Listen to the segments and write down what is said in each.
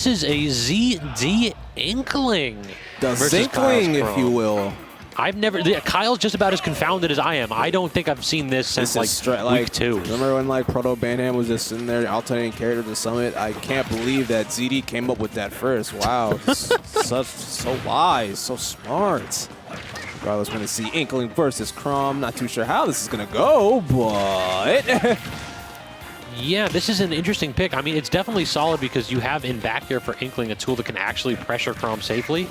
This is a ZD Inkling. The Inkling, if you will. I've never. Kyle's just about as confounded as I am. I don't think I've seen this since week 2. Remember when Proto Banham was just sitting there alternating characters to Summit? I can't believe that ZD came up with that first. Wow, so wise, so smart. Regardless, we're going to see Inkling versus Chrom. Not too sure how this is going to go, but. Yeah, this is an interesting pick. I mean, it's definitely solid because you have in back air for Inkling a tool that can actually pressure Chrom safely.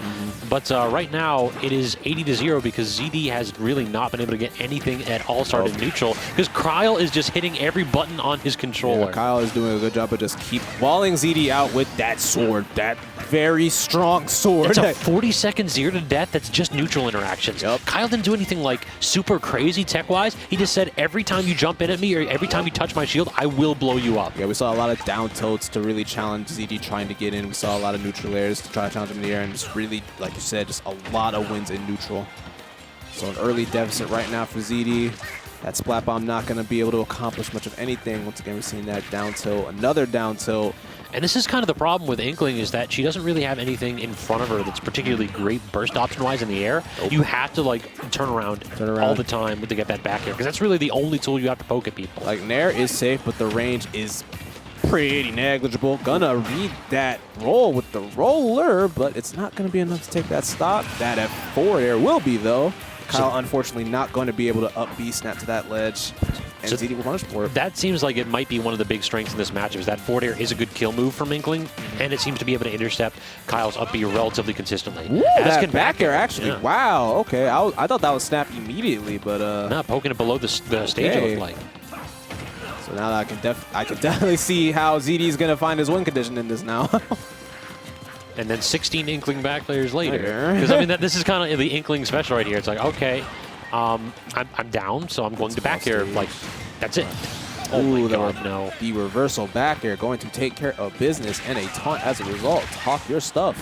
But right now, it is 80-0 because ZD has really not been able to get anything at all started neutral because Kyle is just hitting every button on his controller. Yeah, Kyle is doing a good job of just keep walling ZD out with that sword, that very strong sword. It's a 40-second 0 to death that's just neutral interactions. Kyle didn't do anything like super crazy tech-wise. He just said, every time you jump in at me or every time you touch my shield, I will blow you up. Yeah, we saw a lot of down tilts to really challenge ZD trying to get in. We saw a lot of neutral airs to try to challenge him in the air, and just really, like you said, just a lot of wins in neutral. So an early deficit right now for ZD. That splat bomb not going to be able to accomplish much of anything. Once again, we're seeing that down tilt, another down tilt. And this is kind of the problem with Inkling is that she doesn't really have anything in front of her that's particularly great burst option-wise in the air. You have to, like, turn around all the time to get that back air because that's really the only tool you have to poke at people. Like, Nair is safe, but the range is pretty negligible. Gonna read that roll with the roller, but it's not going to be enough to take that stock. That F4 air will be, though. Kyle, unfortunately, not going to be able to up B snap to that ledge. And ZD will punish for it. That seems like it might be one of the big strengths in this matchup is that forward air is a good kill move from Inkling, and it seems to be able to intercept Kyle's up B relatively consistently. Ooh, that back air, actually. Yeah. Wow, okay. I thought that was snap immediately, but... Not poking it below the stage, it looked like. So now I can definitely see how ZD is going to find his win condition in this now. And then 16 Inkling back players later. Because, I mean, this is kind of the Inkling special right here. It's like, okay, I'm down, so I'm going to back air. Like, that's it. Oh my God, no. The reversal back air going to take care of business and a taunt as a result. Talk your stuff.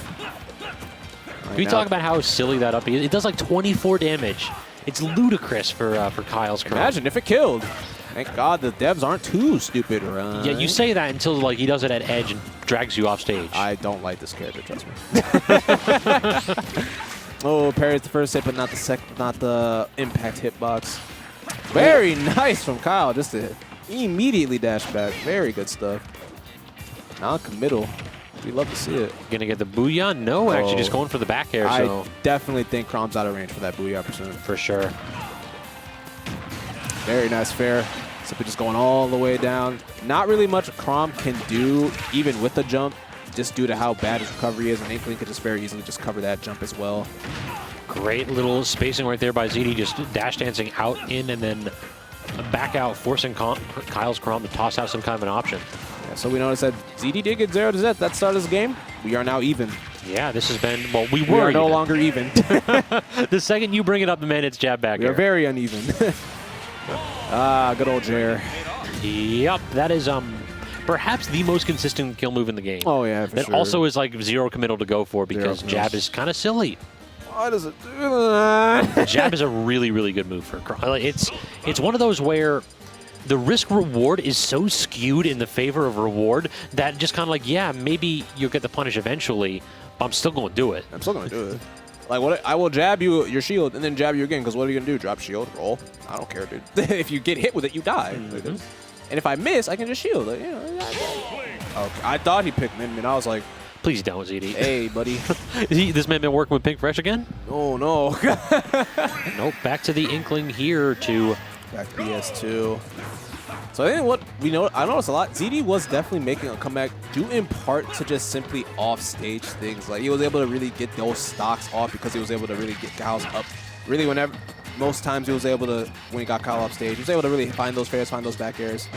Can we talk about how silly that up is? It does like 24 damage. It's ludicrous for Kyle's Chrom. Imagine if it killed. Thank God the devs aren't too stupid, right? Yeah, you say that until like he does it at edge and drags you off stage. I don't like this character, trust me. Oh, parries the first hit, but not the second, not the impact hitbox. Very nice from Kyle, just to immediately dash back. Very good stuff. Non-committal. We love to see it. Gonna get the booyah? No, actually just going for the back air. So I definitely think Chrom's out of range for that booyah percent. For sure. Very nice fair. Simply just going all the way down. Not really much Chrom can do, even with the jump, just due to how bad his recovery is. And Inkling could just very easily just cover that jump as well. Great little spacing right there by ZD, just dash dancing out, in, and then back out, forcing Kyle's Chrom to toss out some kind of an option. Yeah, so we noticed that ZD did get 0 to Z at the start of this game. We are now even. Yeah, this has been, well, we are no longer even. The second you bring it up, the man, it's jab back We are very uneven. Good old Jer. Yep, that is perhaps the most consistent kill move in the game. Oh, yeah, for sure. That also is like 0 committal to go for because jab is kind of silly. Why does it do that? Jab is a really, really good move for Chrom. It's one of those where the risk-reward is so skewed in the favor of reward that just kind of like, yeah, maybe you'll get the punish eventually, but I'm still going to do it. I'm still going to do it. Like, what? I will jab you your shield and then jab you again, because what are you going to do? Drop shield? Roll? I don't care, dude. If you get hit with it, you die. And if I miss, I can just shield. Like, you know, okay. I thought he picked Min Min. I was like, please don't, ZD. Hey, buddy. This man been working with Pink Fresh again? Oh, no. Nope, back to the Inkling here to... Back to BS2. So I think what I noticed a lot, ZD was definitely making a comeback due in part to just simply off-stage things. Like, he was able to really get those stocks off because he was able to really get Kyle's up. Really, most times he was able to, when he got Kyle off stage, he was able to really find those fairs, find those back airs.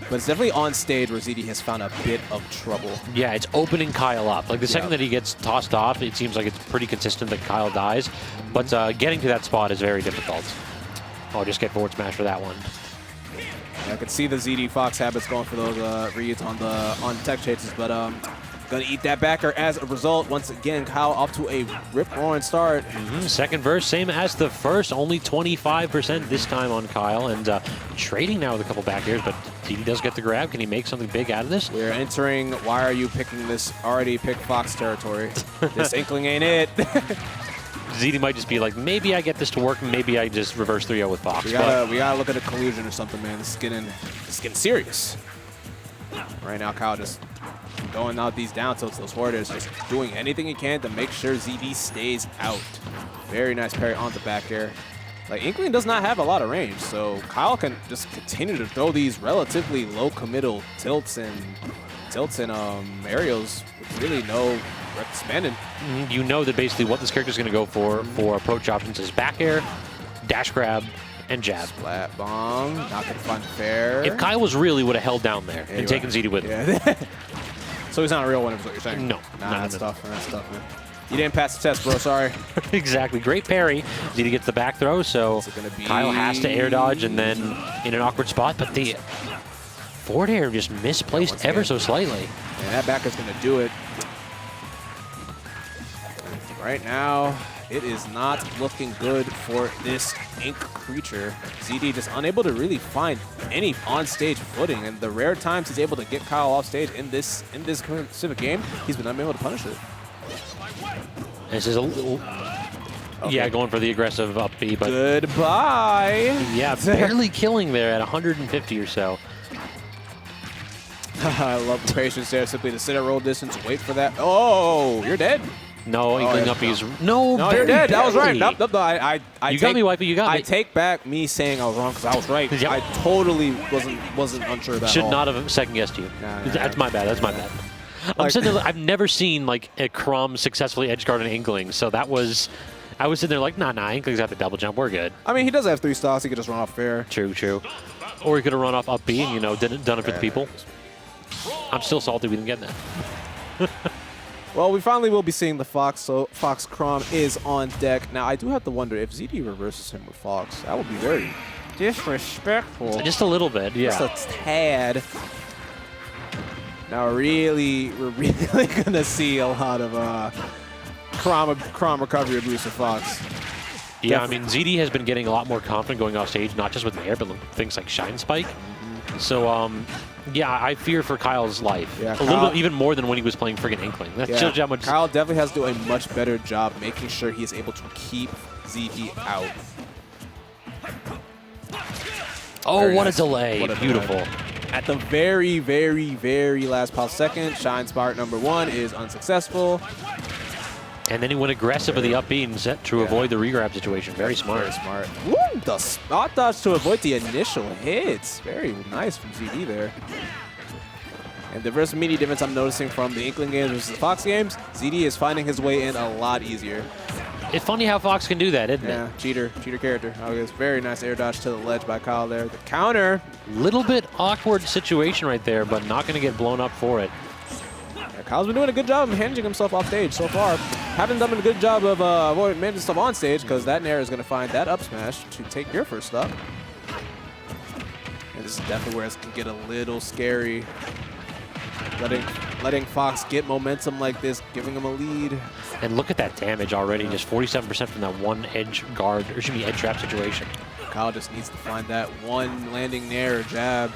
But it's definitely on stage where ZD has found a bit of trouble. Yeah, it's opening Kyle up. Like, the second that he gets tossed off, it seems like it's pretty consistent that Kyle dies. But getting to that spot is very difficult. Oh, just get forward smash for that one. Yeah, I could see the ZD Fox habits going for those reads on tech chases, but Gonna eat that backer as a result. Once again, Kyle off to a rip-roaring start. Second verse, same as the first, only 25% this time on Kyle, and trading now with a couple back airs, but ZD does get the grab. Can he make something big out of this? We're entering why are you picking this already picked Fox territory. This Inkling ain't it. ZD might just be like, maybe I get this to work, maybe I just reverse 3-0 with Fox. We gotta look at a collusion or something, man. This is getting serious. Right now, Kyle just going out these down tilts, those forwarders, just doing anything he can to make sure ZD stays out. Very nice parry on the back air. Like, Inkling does not have a lot of range, so Kyle can just continue to throw these relatively low committal tilts and aerials with really no spending. You know that basically what this character is going to go for approach options is back air, dash grab, and jab. Splat bomb, not gonna find fair. If Kyle was really would have held down there and taken ZD with him. So he's not a real one, is what you're saying? No. That's tough. That's tough, man. You didn't pass the test, bro. Sorry. Exactly. Great parry. ZD gets the back throw, so Kyle has to air dodge and then in an awkward spot, but the forward air just misplaced ever so slightly. Yeah, that back is going to do it. Right now, it is not looking good for this Ink creature. ZD just unable to really find any on-stage footing, and the rare times he's able to get Kyle off stage in this specific game, he's been unable to punish it. This is a little, yeah, going for the aggressive up B, but goodbye. Yeah, barely killing there at 150 or so. I love the patience there, simply to sit at roll distance, wait for that. Oh, you're dead. No, Inkling up B's. No, you're dead. That was right. Nope, you got me, wifey. You got me. I take back me saying I was wrong because I was right. Yep. I totally wasn't unsure of that. Should not have second guessed you. That's my bad. That's my bad. I'm sitting there, I've never seen like a Chrom successfully edge guard an Inkling, so that was. I was sitting there like, nah, Inkling's got the double jump. We're good. I mean, he does have 3 stocks. He could just run off fair. True. Or he could have run off up B and done it for the people. I'm still salty we didn't get that. Well, we finally will be seeing the Fox, so Fox Chrom is on deck. Now, I do have to wonder if ZD reverses him with Fox. That would be very disrespectful. Just a little bit, yeah. Just a tad. Now, we're really going to see a lot of Chrom recovery of Booster Fox. Yeah, definitely. I mean, ZD has been getting a lot more confident going off stage, not just with the air, but things like Shine Spike. So, yeah, I fear for Kyle's life. Yeah, a little bit, even more than when he was playing friggin' Inkling. That shows you how much. Kyle definitely has to do a much better job making sure he is able to keep ZD out. Oh, very what nice. A delay. What a beautiful. Delay. At the very, very, very last possible second, Shine Spark #1 is unsuccessful. And then he went aggressive with the up B and set to avoid the regrab situation. Very smart. Very smart. Woo, the spot dodge to avoid the initial hits. Very nice from ZD there. And the versus media difference I'm noticing from the Inkling games versus the Fox games, ZD is finding his way in a lot easier. It's funny how Fox can do that, isn't it? Yeah, cheater character. Oh, it's very nice air dodge to the ledge by Kyle there. The counter. Little bit awkward situation right there, but not going to get blown up for it. Yeah, Kyle's been doing a good job of managing himself off stage so far. Haven't done a good job of managing stuff on stage because that Nair is going to find that up smash to take your first stock. And this is definitely where it's going to get a little scary. Letting Fox get momentum like this, giving him a lead. And look at that damage already, just 47% from that one edge guard, or should be edge trap situation. Kyle just needs to find that one landing Nair or jab.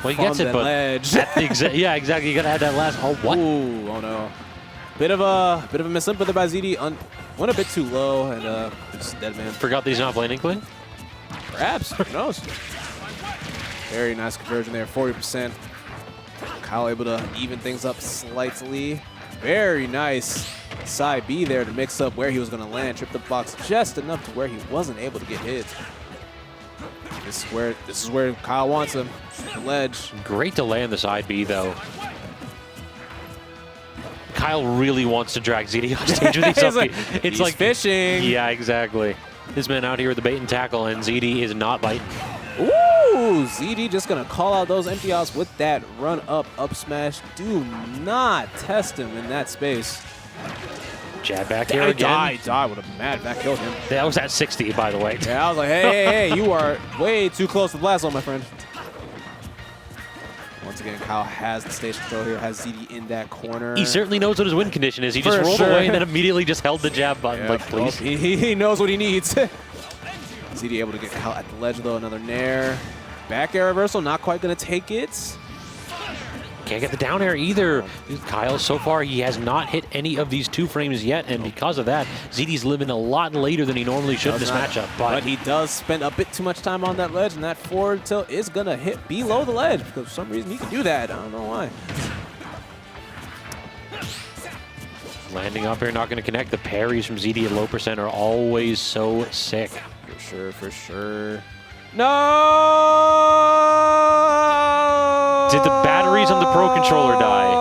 Well, he gets it, but ledge. Yeah, exactly. You gotta add that last. Oh, what? Ooh, oh no. Bit of a misinput there by ZD. Went a bit too low and just dead man. Forgot that he's not playing Inkling? Perhaps. Who knows? Very nice conversion there, 40%. Kyle able to even things up slightly. Very nice side B there to mix up where he was going to land. Tripped the box just enough to where he wasn't able to get hit. This is where Kyle wants him. The ledge. Great delay on the side B though. Kyle really wants to drag ZD off stage with these up B. It's like fishing. Yeah, exactly. This man out here with the bait and tackle, and ZD is not biting. Ooh, ZD just going to call out those empty outs with that run-up smash. Do not test him in that space. Jab back here again. Die would have mad back killed him. That was at 60, by the way. Yeah, I was like, hey, you are way too close to the blast zone, my friend. once again, Kyle has the stage control here, has ZD in that corner. He certainly knows what his win condition is. He just For rolled sure. away and then immediately just held the jab button. Yeah, Like, please. well, he knows what he needs. ZD able to get Kyle at the ledge, though. Another nair. Back air reversal, not quite going to take it. Can't get the down air either. Kyle, so far, he has not hit any of these 2 frames yet, and because of that, ZD's living a lot later than he normally should in this matchup. But he does spend a bit too much time on that ledge, and that forward tilt is going to hit below the ledge, because for some reason he can do that. I don't know why. Landing up here, not going to connect. The parries from ZD at low percent are always so sick. For sure, for sure. No! Did the batteries on the Pro Controller die?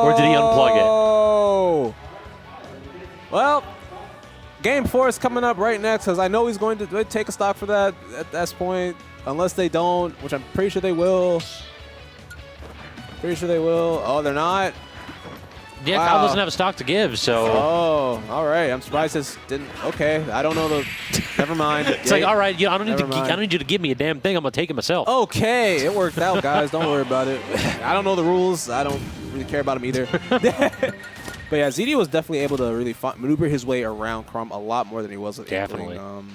Or did he unplug it? Well, Game 4 is coming up right next, because I know he's going to take a stock for that at this point. Unless they don't, which I'm pretty sure they will. Pretty sure they will. Oh, they're not? Yeah, Wow. Kyle doesn't have a stock to give, so... Oh, all right. I'm surprised this didn't... Okay, I don't know the... Never mind. It's like, all right, I don't need you to give me a damn thing. I'm going to take it myself. Okay, it worked out, guys. Don't worry about it. I don't know the rules. I don't really care about them either. But yeah, ZD was definitely able to really maneuver his way around Chrom a lot more than he was with Definitely. Inkling.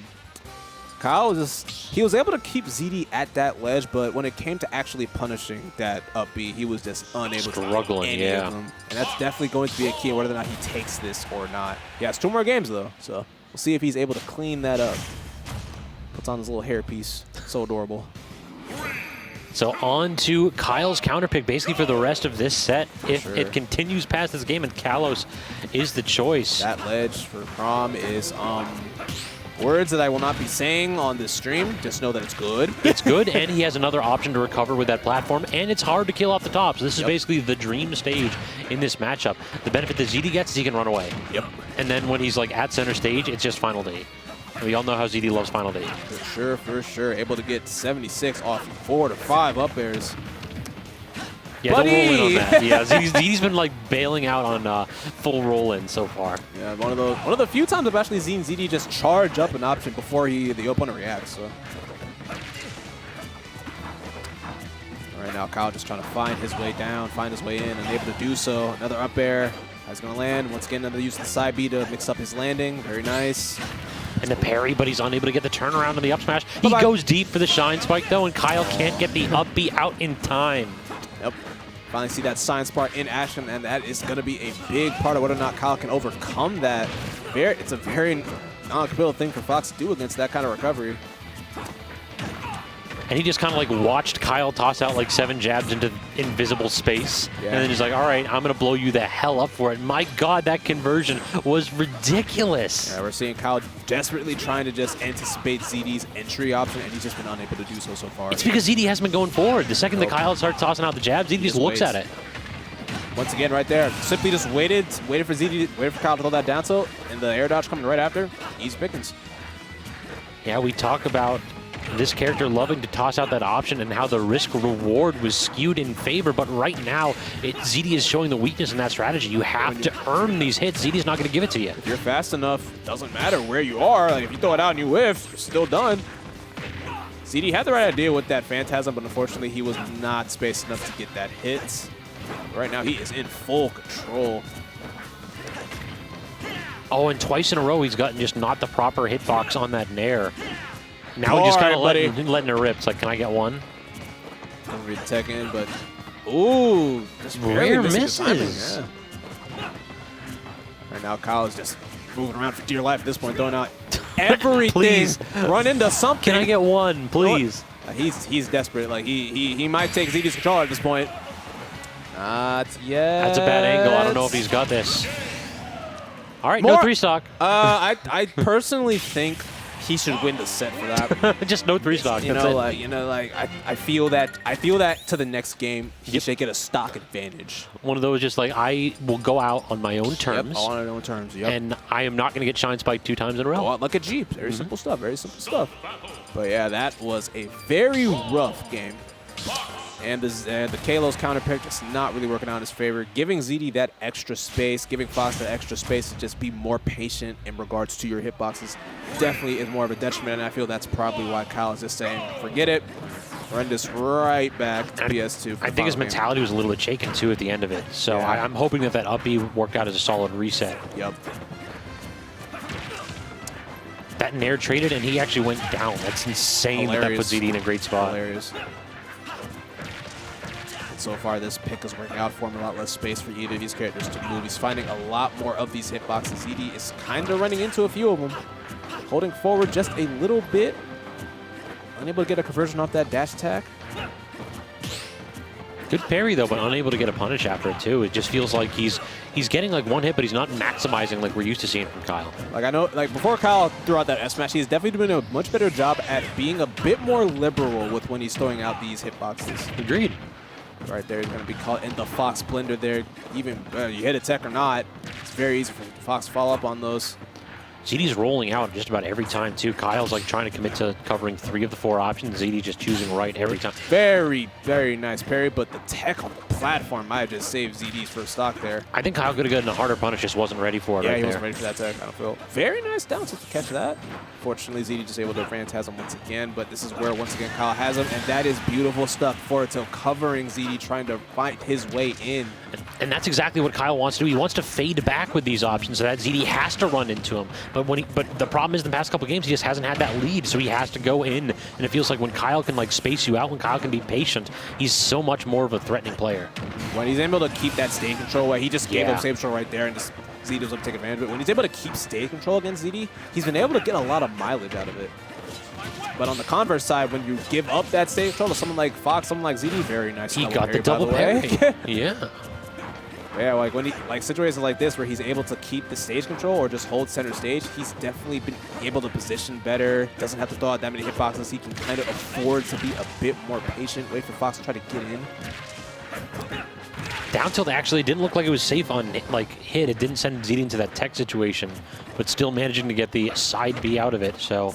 Kyle he was able to keep ZD at that ledge, but when it came to actually punishing that up B, he was just unable to Struggling, any yeah. of them. And that's definitely going to be a key whether or not he takes this or not. He has 2 more games though, so we'll see if he's able to clean that up. Puts on his little hairpiece. So adorable. So on to Kyle's counterpick basically for the rest of this set. If Sure. it continues past this game, and Kalos is the choice. That ledge for Chrom is words that I will not be saying on this stream. Just know that it's good. It's good, and he has another option to recover with that platform, and it's hard to kill off the top. So this is basically the dream stage in this matchup. The benefit that ZD gets is he can run away. Yep. And then when he's like at center stage, it's just final D. We all know how ZD loves final D. For sure, for sure. Able to get 76 off 4 to 5 up airs. Yeah, don't roll in on that. Yeah, ZD's been like bailing out on full roll in so far. Yeah, one of the few times I've actually seen ZD just charge up an option before the opponent reacts. So. Right now, Kyle just trying to find his way down, find his way in, and able to do so. Another up air. That's going to land. Once again, another use of the side B to mix up his landing. Very nice. And the parry, but he's unable to get the turnaround on the up smash. He Bye-bye. goes deep for the shine spike, though, and Kyle can't get the up B out in time. Yep. Finally see that science part in action, and that is going to be a big part of whether or not Kyle can overcome that. It's a very non-capable thing for Fox to do against that kind of recovery. And he just kind of like watched Kyle toss out like 7 jabs into invisible space. Yeah. And then he's like, all right, I'm going to blow you the hell up for it. My God, that conversion was ridiculous. Yeah, we're seeing Kyle desperately trying to just anticipate ZD's entry option, and he's just been unable to do so far. It's because ZD hasn't been going forward. The second that Kyle starts tossing out the jabs, ZD just looks at it. Once again, right there, simply just waited for ZD, waited for Kyle to throw that down tilt, and the air dodge coming right after. Easy pickings. Yeah, we talk about this character loving to toss out that option and how the risk reward was skewed in favor, but right now ZD is showing the weakness in that strategy. You have to earn these hits. ZD's not going to give it to you. If you're fast enough, doesn't matter where you are. Like if you throw it out and you whiff, you're still done. ZD had the right idea with that Phantasm, but unfortunately he was not spaced enough to get that hit. Right now he is in full control. Oh, and twice in a row he's gotten just not the proper hitbox on that nair. Now he's just kind of letting it rip. It's like, can I get one? Don't read the tech in, but ooh, just Rare missing the misses. timing, yeah. Right now, Kyle is just moving around for dear life at this point, throwing out everything. Please. Run into something. Can I get one, please? He's desperate. Like he might take ZD's controller at this point. Not yet. That's a bad angle. I don't know if he's got this. All right, More. no 3 stock. I personally think he should win the set for that. Just no 3 stock. You That's know, it. I feel that to the next game he should get a stock advantage. One of those just like, I will go out on my own terms. Yep, all on our own terms. Yep. And I am not going to get shine spiked 2 times in a row. Go out like a Jeep. Very simple stuff. Very simple stuff. But yeah, that was a very rough game. And the Kalos counterpick is not really working out in his favor, giving ZD that extra space, giving Fox that extra space to just be more patient in regards to your hitboxes definitely is more of a detriment, and I feel that's probably why Kyle is just saying, forget it. run this right back to PS2. I think his mentality was a little bit shaken, too, at the end of it. So yeah. I'm hoping that that up B worked out as a solid reset. Yep. That Nair traded, and he actually went down. That's insane. That puts ZD in a great spot. Hilarious. And so far, this pick is working out for him. A lot less space for either of these characters to move. He's finding a lot more of these hitboxes. ZD is kind of running into a few of them. Holding forward just a little bit. Unable to get a conversion off that dash attack. Good parry, though, but unable to get a punish after it, too. It just feels like he's getting like one hit, but he's not maximizing like we're used to seeing from Kyle. Like, I know, like, before Kyle threw out that S smash, he's definitely doing a much better job at being a bit more liberal with when he's throwing out these hitboxes. Agreed. Right there, he's going to be caught in the Fox blender there. Even you hit a tech or not, it's very easy for Fox to follow up on those. ZD's rolling out just about every time, too. Kyle's like trying to commit to covering 3 of the 4 options. ZD just choosing right every time. Very, very nice parry, but the tech on the platform might have just saved ZD's first stock there. I think Kyle could have gotten a harder punish, just wasn't ready for it. Yeah, right he there. wasn't ready for that tech, I don't feel. Very nice down to catch that. Fortunately, ZD just able to phantasm once again, but this is where, once again, Kyle has him, and that is beautiful stuff. Forto covering ZD, trying to fight his way in. And that's exactly what Kyle wants to do. He wants to fade back with these options so that ZD has to run into him. But the problem is in the past couple games, he just hasn't had that lead, so he has to go in. And it feels like when Kyle can like space you out, when Kyle can be patient, he's so much more of a threatening player. When he's able to keep that stage control away, he just gave him stage control right there, and just ZD was able to take advantage of it. When he's able to keep stage control against ZD, he's been able to get a lot of mileage out of it. But on the converse side, when you give up that stage control to someone like Fox, someone like ZD, very nice. He got the double parry. Yeah. Yeah, like when he situations like this where he's able to keep the stage control or just hold center stage, he's definitely been able to position better. Doesn't have to throw out that many hitboxes. He can kind of afford to be a bit more patient. Wait for Fox to try to get in. Down tilt actually didn't look like it was safe on like hit. It didn't send ZD into that tech situation, but still managing to get the side B out of it. So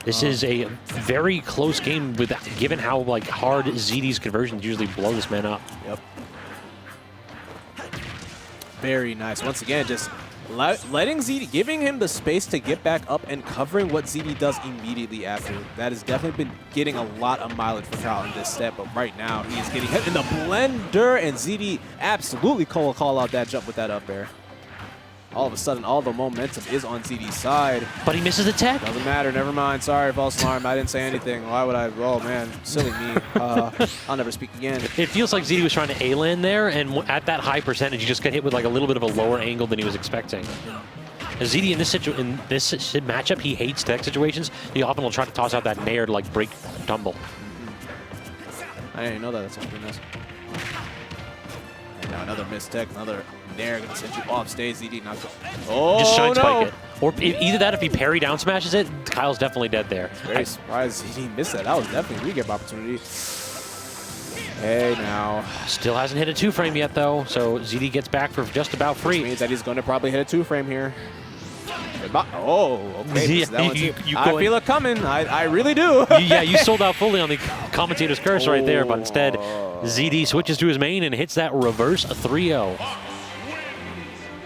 this is a very close game with given how like hard ZD's conversions usually blow this man up. Yep. Very nice. Once again, just letting ZD, giving him the space to get back up and covering what ZD does immediately after. That has definitely been getting a lot of mileage for Kyle in this step, but right now he is getting hit in the blender, and ZD absolutely call out that jump with that up air. All of a sudden, all the momentum is on ZD's side. But he misses the tech. Doesn't matter. Never mind. Sorry, false alarm. I didn't say anything. Why would I? Oh, man. Silly me. I'll never speak again. It feels like ZD was trying to A-land there, and at that high percentage, he just got hit with like a little bit of a lower angle than he was expecting. ZD in this matchup, he hates tech situations. He often will try to toss out that nair to like break tumble. I didn't know that. That's actually nice. And now another missed tech, another nair going to send you off stage. ZD knocks it. Oh, just shine spike it. Or either that, if he parry down smashes it, Kyle's definitely dead there. Very surprised ZD missed that. That was definitely a re-game opportunity. Hey, now. Still hasn't hit a 2-frame yet, though, so ZD gets back for just about free. Which means that he's going to probably hit a 2-frame here. Oh, okay. That one too. I feel it coming. I really do. Yeah, you sold out fully on the commentator's curse right there, but instead, ZD switches to his main and hits that reverse 3-0.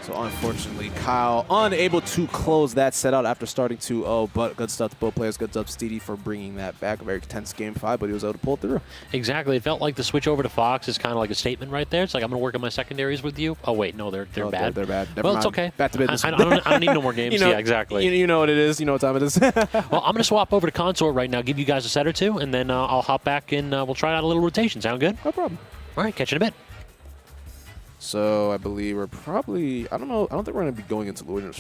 So unfortunately, Kyle unable to close that set out after starting 2-0, but good stuff to both players. Good stuff to Steedy for bringing that back. A very tense game 5, but he was able to pull it through. Exactly. It felt like the switch over to Fox is kind of like a statement right there. It's like, I'm going to work on my secondaries with you. Oh, wait, no, they're bad. They're bad. Never well, mind. it's okay. Back to business. I don't need no more games. Yeah, exactly. You know what it is. You know what time it is. Well, I'm going to swap over to consort right now, give you guys a set or two, and then I'll hop back and we'll try out a little rotation. Sound good? No problem. All right, catch you in a bit. So I believe we're probably, I don't know, I don't think we're going to be going into Luiner's